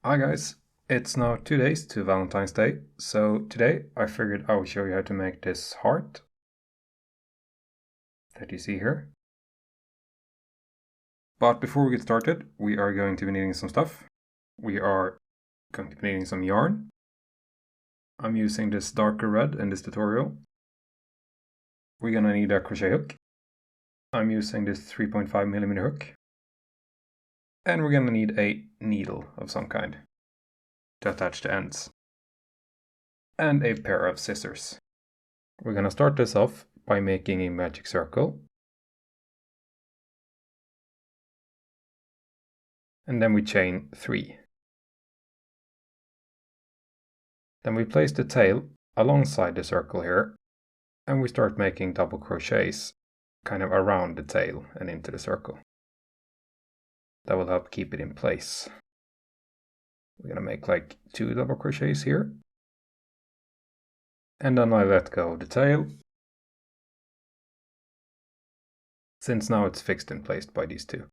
Hi guys, it's now 2 days to Valentine's Day, so today I figured I would show you how to make this heart that you see here. But before we get started, we are going to be needing some stuff. We are going to be needing some yarn. I'm using this darker red in this tutorial. We're gonna need a crochet hook. I'm using this 3.5mm hook. And we're gonna need a needle of some kind to attach the ends. And a pair of scissors. We're gonna start this off by making a magic circle. And then we chain 3. Then we place the tail alongside the circle here, and we start making double crochets kind of around the tail and into the circle. That will help keep it in place. We're gonna make like 2 double crochets here. And then I let go of the tail, since now it's fixed in place by these 2.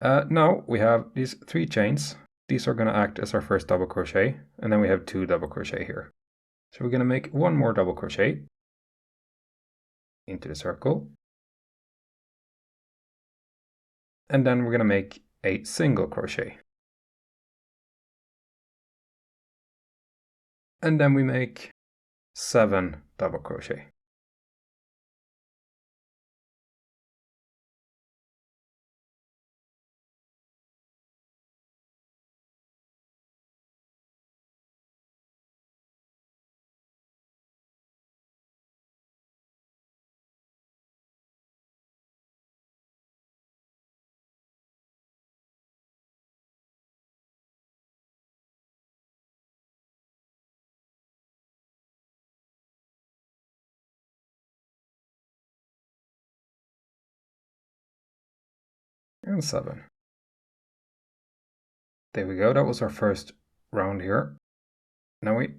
Now we have these 3 chains. These are gonna act as our first double crochet, and then we have 2 double crochet here. So we're gonna make 1 more double crochet into the circle. And then we're gonna make a single crochet. And then we make 7 double crochet. And 7. There we go, that was our first round here. Now we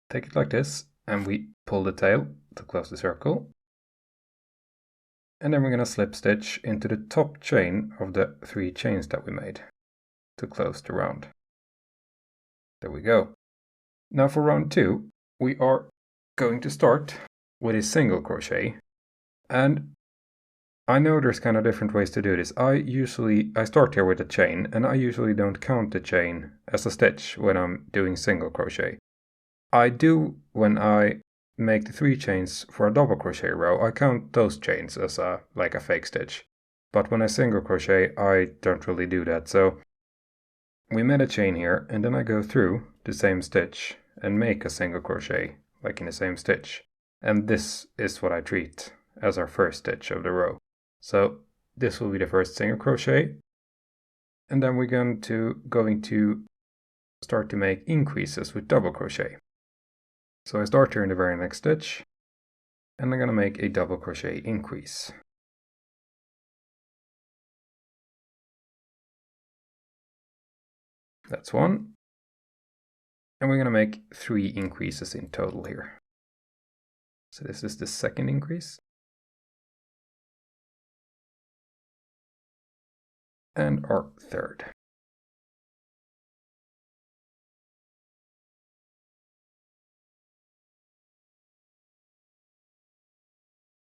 take it like this, and we pull the tail to close the circle. And then we're going to slip stitch into the top chain of the 3 chains that we made to close the round. There we go. Now for round 2, we are going to start with a single crochet. And I know there's kind of different ways to do this. I start here with a chain, and I usually don't count the chain as a stitch when I'm doing single crochet. I do when I make the 3 chains for a double crochet row. I count those chains as like a fake stitch. But when I single crochet, I don't really do that. So we made a chain here, and then I go through the same stitch and make a single crochet, like in the same stitch. And this is what I treat as our first stitch of the row. So this will be the first single crochet, and then we're going to start to make increases with double crochet. So I start here in the very next stitch, and I'm going to make a double crochet increase. That's 1. And we're going to make 3 increases in total here. So this is the second increase. And our third.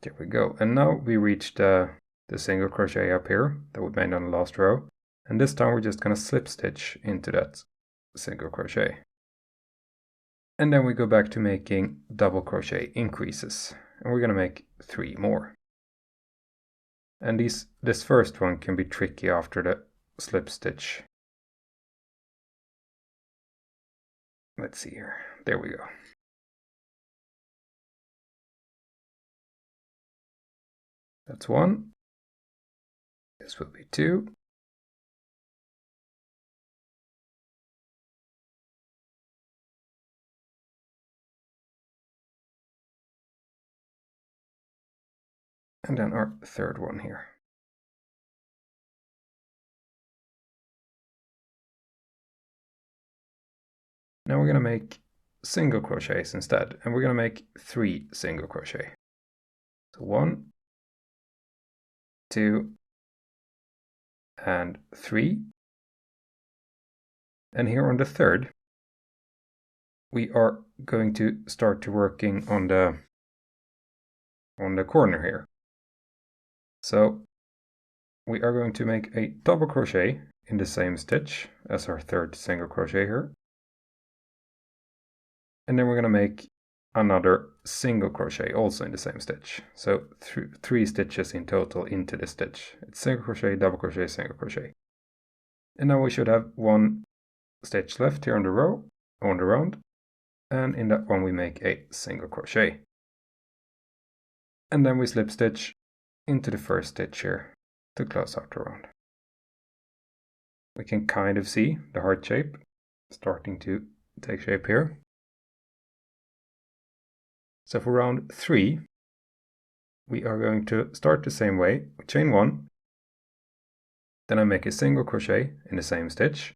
There we go. And now we reached the single crochet up here that we made on the last row. And this time we're just going to slip stitch into that single crochet. And then we go back to making double crochet increases. And we're going to make 3 more. And this first one can be tricky after the slip stitch. Let's see here. There we go. That's 1. This will be 2. And then our third one here. Now we're going to make single crochets instead, and we're going to make 3 single crochet. So 1, 2, and 3. And here on the third, we are going to start to working on the corner here. So we are going to make a double crochet in the same stitch as our third single crochet here. And then we're going to make another single crochet also in the same stitch. So three stitches in total into the stitch. It's single crochet, double crochet, single crochet. And now we should have one stitch left here on the row, on the round. And in that one we make a single crochet. And then we slip stitch into the first stitch here to close out the round. We can kind of see the heart shape starting to take shape here. So for round 3, we are going to start the same way. We chain 1, then I make a single crochet in the same stitch,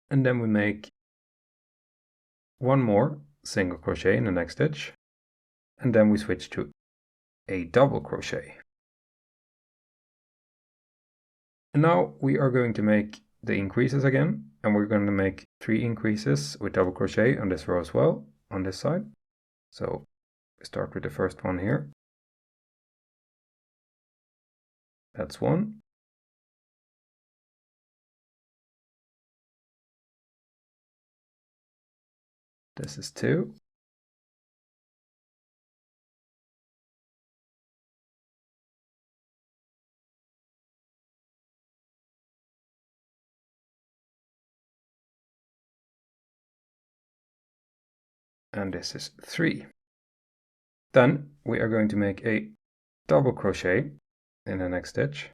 and then we make one more single crochet in the next stitch, and then we switch to a double crochet. And now we are going to make the increases again, and we're going to make 3 increases with double crochet on this row as well, on this side. So we start with the first one here. That's 1. This is 2. And this is 3. Then we are going to make a double crochet in the next stitch.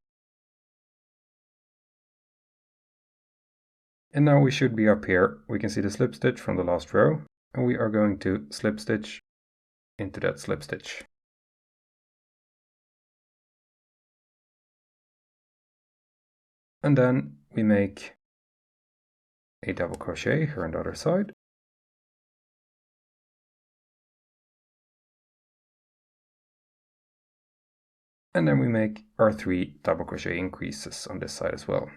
And now we should be up here. We can see the slip stitch from the last row, and we are going to slip stitch into that slip stitch. And then we make a double crochet here on the other side. And then we make our 3 double crochet increases on this side as well.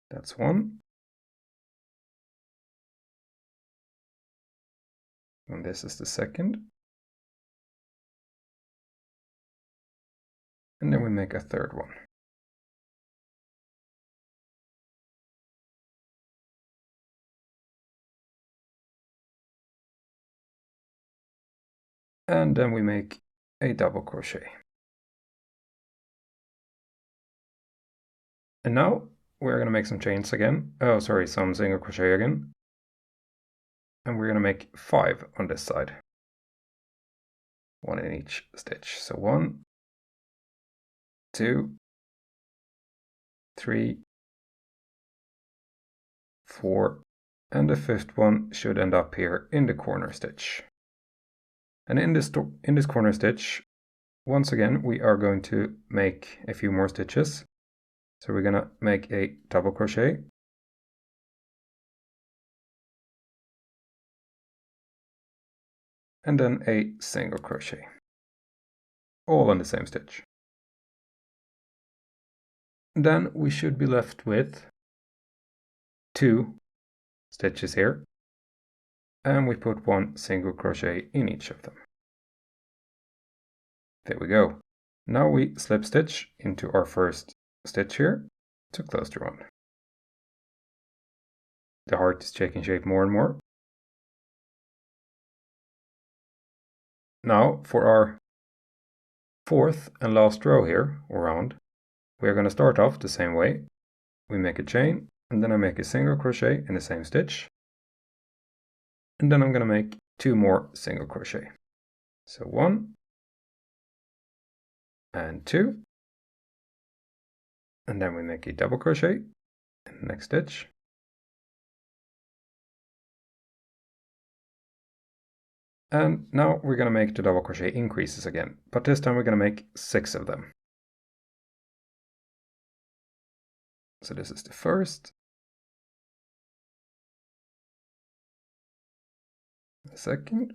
That's 1. And this is the second. And then we make a third one. And then we make a double crochet. And now we're going to make some chains again. Oh, sorry, some single crochet again. And we're going to make 5 on this side. 1 in each stitch. So 1, 2, 3, 4, and the 5th one should end up here in the corner stitch. And in this corner stitch, once again, we are going to make a few more stitches. So we're going to make a double crochet. And then a single crochet. All in the same stitch. And then we should be left with 2 stitches here. And we put 1 single crochet in each of them. There we go. Now we slip stitch into our first stitch here to close the round. The heart is taking shape more and more. Now for our 4th and last row here, or round, we are going to start off the same way. We make a chain, and then I make a single crochet in the same stitch. And then I'm going to make 2 more single crochet. So 1 and 2. And then we make a double crochet in the next stitch. And now we're going to make the double crochet increases again, but this time we're going to make 6 of them. So this is the first, the second,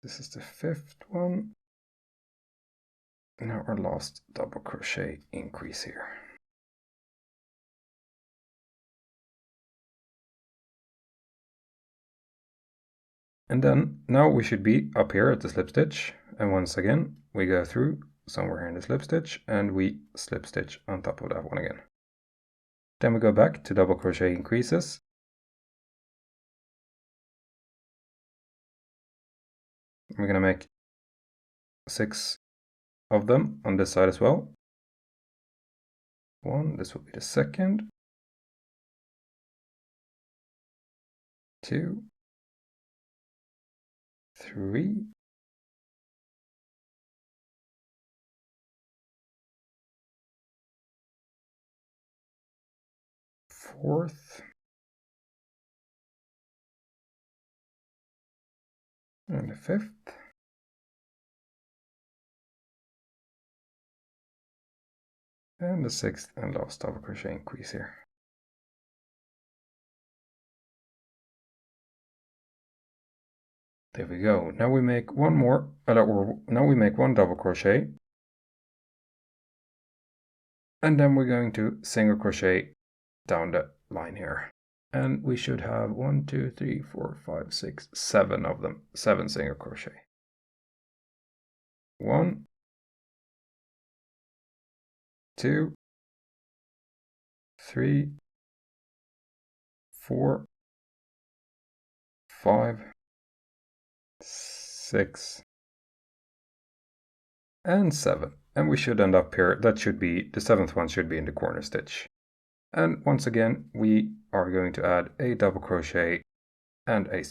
This is the 5th one. Now our last double crochet increase here. And then now we should be up here at the slip stitch, and once again we go through somewhere here in the slip stitch and we slip stitch on top of that one again. Then we go back to double crochet increases. We're going to make 6 of them on this side as well. 1, this will be the second. 2, 3, 4th, and the 5th. And the 6th and last double crochet increase here. There we go. Now we make one more, now we make one double crochet. And then we're going to single crochet down the line here. And we should have 1, 2, 3, 4, 5, 6, 7 of them. 7 single crochet. 1, 2, 3, 4, 5, 6, and 7. And we should end up here. That should be, the 7th one should be in the corner stitch. And once again, we are going to add a double crochet and a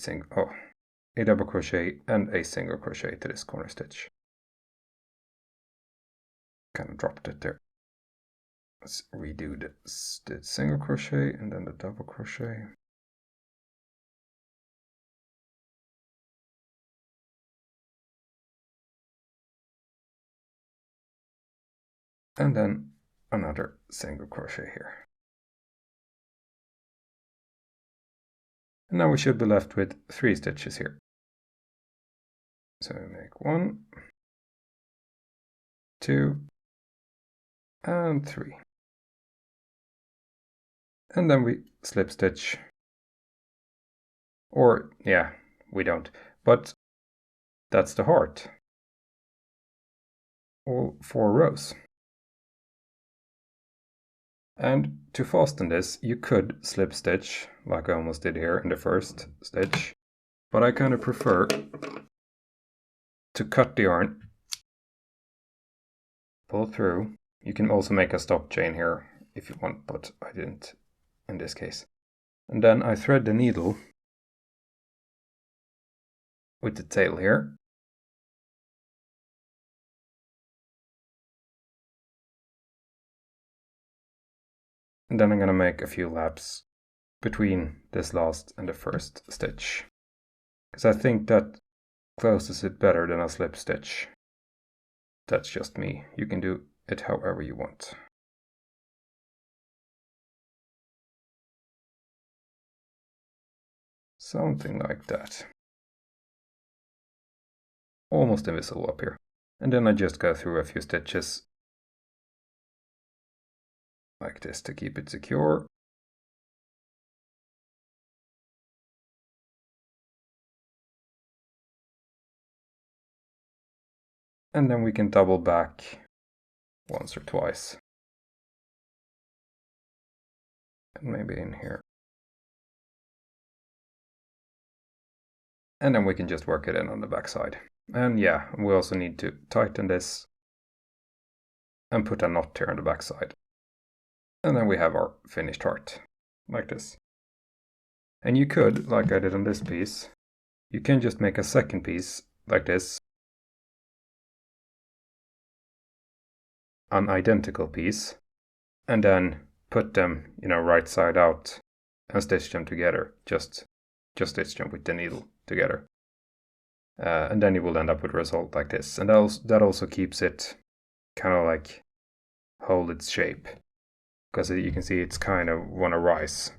double crochet and a single crochet to this corner stitch. Kind of dropped it there. Let's redo the single crochet and then the double crochet. And then another single crochet here. And now we should be left with 3 stitches here. So we make 1, 2, and 3. And then we slip stitch. Or, yeah, we don't. But that's the heart. All 4 rows. And to fasten this, you could slip stitch, like I almost did here in the first stitch. But I kind of prefer to cut the yarn, pull through. You can also make a stop chain here if you want, but I didn't in this case. And then I thread the needle with the tail here. And then I'm going to make a few laps between this last and the first stitch, because I think that closes it better than a slip stitch. That's just me. You can do it however you want. Something like that. Almost invisible up here. And then I just go through a few stitches like this to keep it secure. And then we can double back once or twice. And maybe in here. And then we can just work it in on the back side. And yeah, we also need to tighten this and put a knot here on the back side. And then we have our finished heart, like this. And you could, like I did on this piece, you can just make a second piece like this, an identical piece, and then put them, right side out and stitch them together. Just stitch them with the needle together. And then you will end up with a result like this. And that also keeps it kind of like hold its shape, because you can see it's kind of want to rise.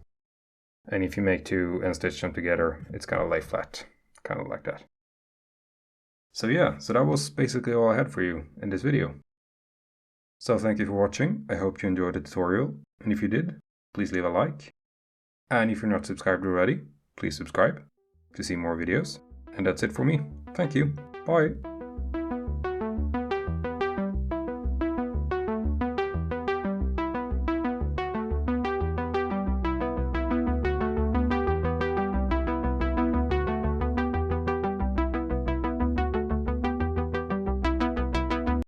And if you make 2 and stitch them together, it's going to lay flat, kind of like that. So yeah, so that was basically all I had for you in this video. So thank you for watching, I hope you enjoyed the tutorial, and if you did, please leave a like. And if you're not subscribed already, please subscribe to see more videos. And that's it for me. Thank you. Bye.